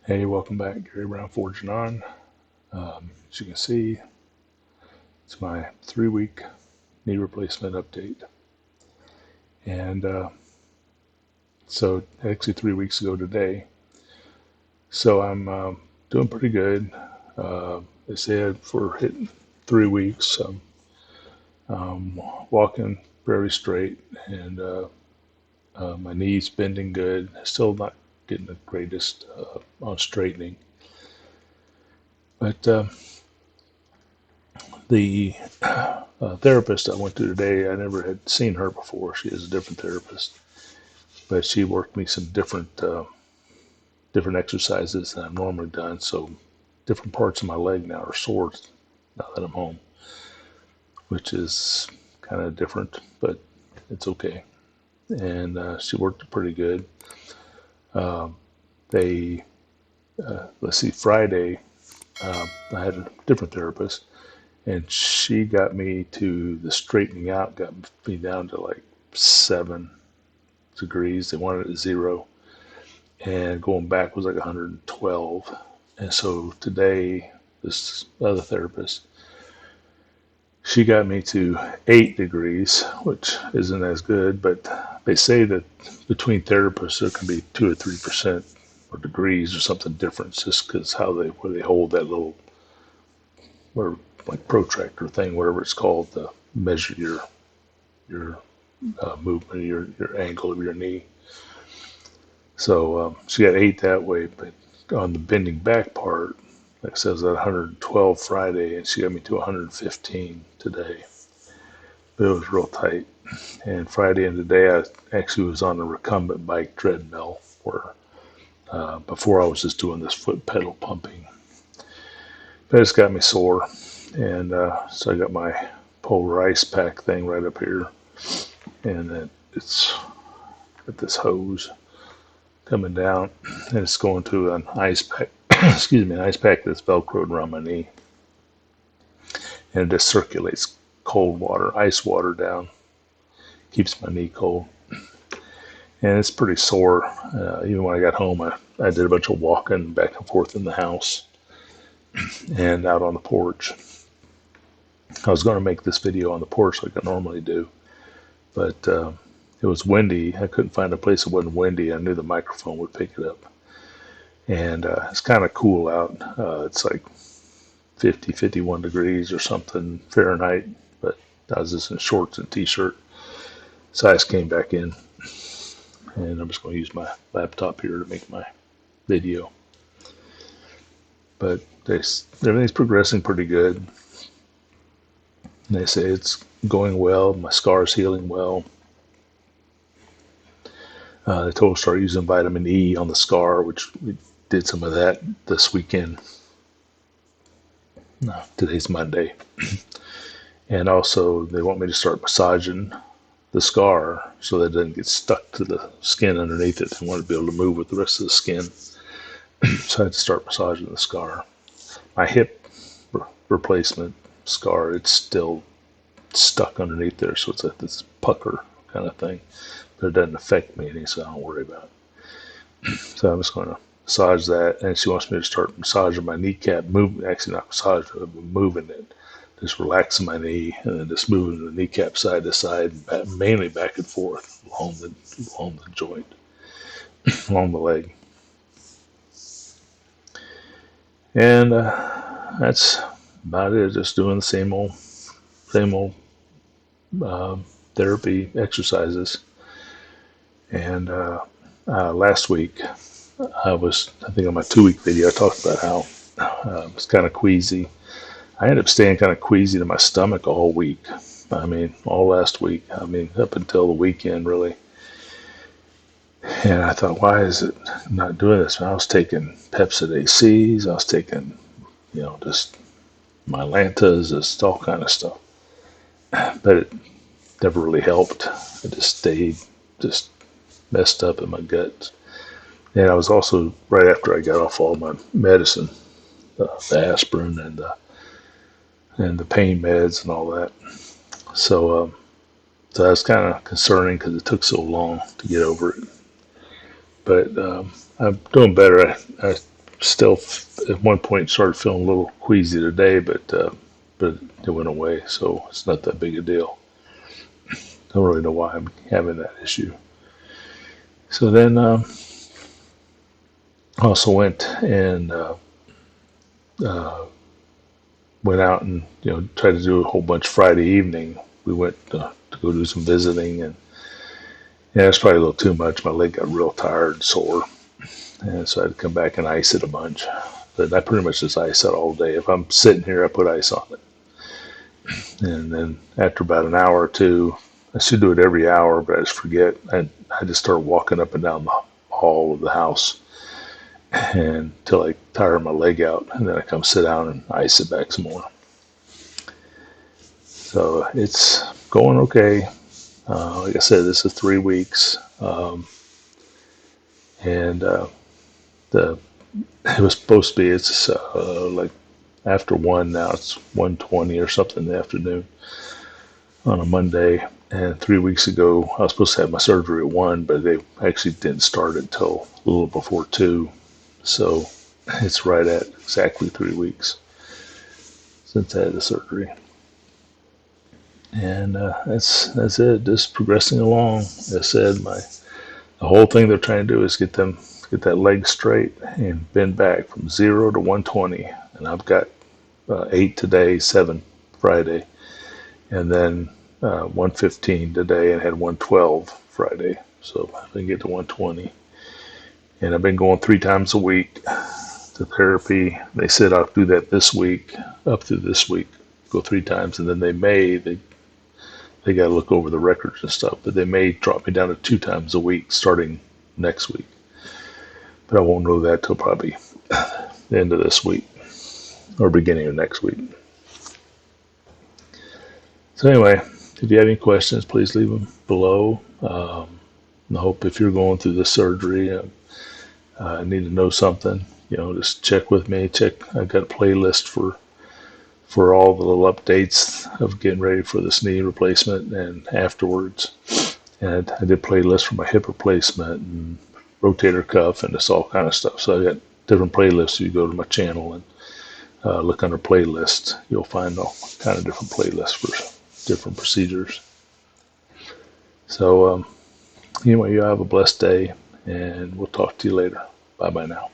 Hey, welcome back, Gary Brown Forging On. As you can see, it's my 3 week knee replacement update. And so, actually, 3 weeks ago today. So, I'm doing pretty good. They said for hitting 3 weeks, walking very straight, and my knees bending good. Still not getting the greatest on straightening. But the therapist I went to today, I never had seen her before. She is a different therapist, but she worked me some different exercises than I've normally done. So different parts of my leg now are sore now that I'm home, which is kind of different, but it's okay. And she worked it pretty good. They let's see, Friday I had a different therapist, and she got me to the straightening out, got me down to like 7 degrees. They wanted it at 0, and going back was like 112. And so today, this other therapist, she got me to 8 degrees, which isn't as good, but they say that between therapists there can be 2 or 3% or degrees or something different, just because where they hold that little, or like protractor thing, whatever it's called, to measure your movement, your angle of your knee. So she got 8 that way, but on the bending back part, like I said, it was at 112 Friday, and she got me to 115 today. But it was real tight. And Friday and today, I actually was on a recumbent bike treadmill, where before I was just doing this foot pedal pumping. But it's got me sore, and so I got my polar ice pack thing right up here, and then it's got this hose coming down, and it's going to an ice pack. Excuse me, an ice pack that's velcroed around my knee, and it just circulates cold water, ice water down, keeps my knee cold, and it's pretty sore. Even when I got home, I did a bunch of walking back and forth in the house and out on the porch. I was going to make this video on the porch like I normally do, but it was windy. I couldn't find a place that wasn't windy. I knew the microphone would pick it up. And it's kind of cool out. It's like 50, 51 degrees or something Fahrenheit, but I was just in shorts and t-shirt. So I just came back in, and I'm just going to use my laptop here to make my video. But everything's progressing pretty good. And they say it's going well. My scar's healing well. They told us to start using vitamin E on the scar, which we did some of that this weekend. No, today's Monday. And also, they want me to start massaging the scar so that it doesn't get stuck to the skin underneath it. They want to be able to move with the rest of the skin. So I had to start massaging the scar. My hip replacement scar, it's still stuck underneath there, so it's like this pucker kind of thing. But it doesn't affect me any, so I don't worry about it. So I'm just going to massage that, and she wants me to start massaging my kneecap, actually not massaging it, but moving it, just relaxing my knee, and then just moving the kneecap side to side, mainly back and forth along the joint, along the leg. And that's about it. Just doing the same old therapy exercises. And last week, I think on my 2 week video, I talked about how I was kind of queasy. I ended up staying kind of queasy to my stomach all week. I mean, all last week. I mean, up until the weekend, really. And I thought, why is it not doing this? And I was taking Pepsid ACs. I was taking, just Mylantas, just all kind of stuff. But it never really helped. It just stayed just messed up in my guts. And I was also, right after I got off all my medicine, the aspirin and the pain meds and all that. So that was kind of concerning because it took so long to get over it. But I'm doing better. I Still, at one point, started feeling a little queasy today, but it went away, so it's not that big a deal. Don't really know why I'm having that issue. So then, also went and went out and tried to do a whole bunch Friday evening. We went to go do some visiting, and yeah, it's probably a little too much. My leg got real tired and sore, and so I had to come back and ice it a bunch. But I pretty much just ice it all day. If I'm sitting here, I put ice on it. And then after about an hour or two, I should do it every hour, but I just forget. I just start walking up and down the hall of the house until I tire my leg out, and then I come sit down and ice it back some more. So it's going okay. Like I said, this is 3 weeks, and the it was supposed to be. It's like after 1 now. It's 1:20 or something in the afternoon on a Monday. And 3 weeks ago, I was supposed to have my surgery at 1, but they actually didn't start until a little before 2. So it's right at exactly 3 weeks since I had the surgery. And that's it. Just progressing along. As I said, the whole thing they're trying to do is get that leg straight and bend back from 0 to 120. And I've got 8 today, 7 Friday, and then 115 today, and had 112 Friday. So I can get to 120. And I've been going 3 times a week to therapy. They said I'll do that this week, up through this week, go 3 times, and then they got to look over the records and stuff, but they may drop me down to 2 times a week starting next week. But I won't know that till probably the end of this week or beginning of next week. So anyway, if you have any questions, please leave them below. I hope if you're going through this surgery, I need to know something, just check with me. I've got a playlist for all the little updates of getting ready for this knee replacement and afterwards. And I did playlists for my hip replacement and rotator cuff and this all kind of stuff. So I got different playlists. You go to my channel and look under playlist. You'll find all kind of different playlists for different procedures. So anyway, you have a blessed day, and we'll talk to you later. Bye-bye now.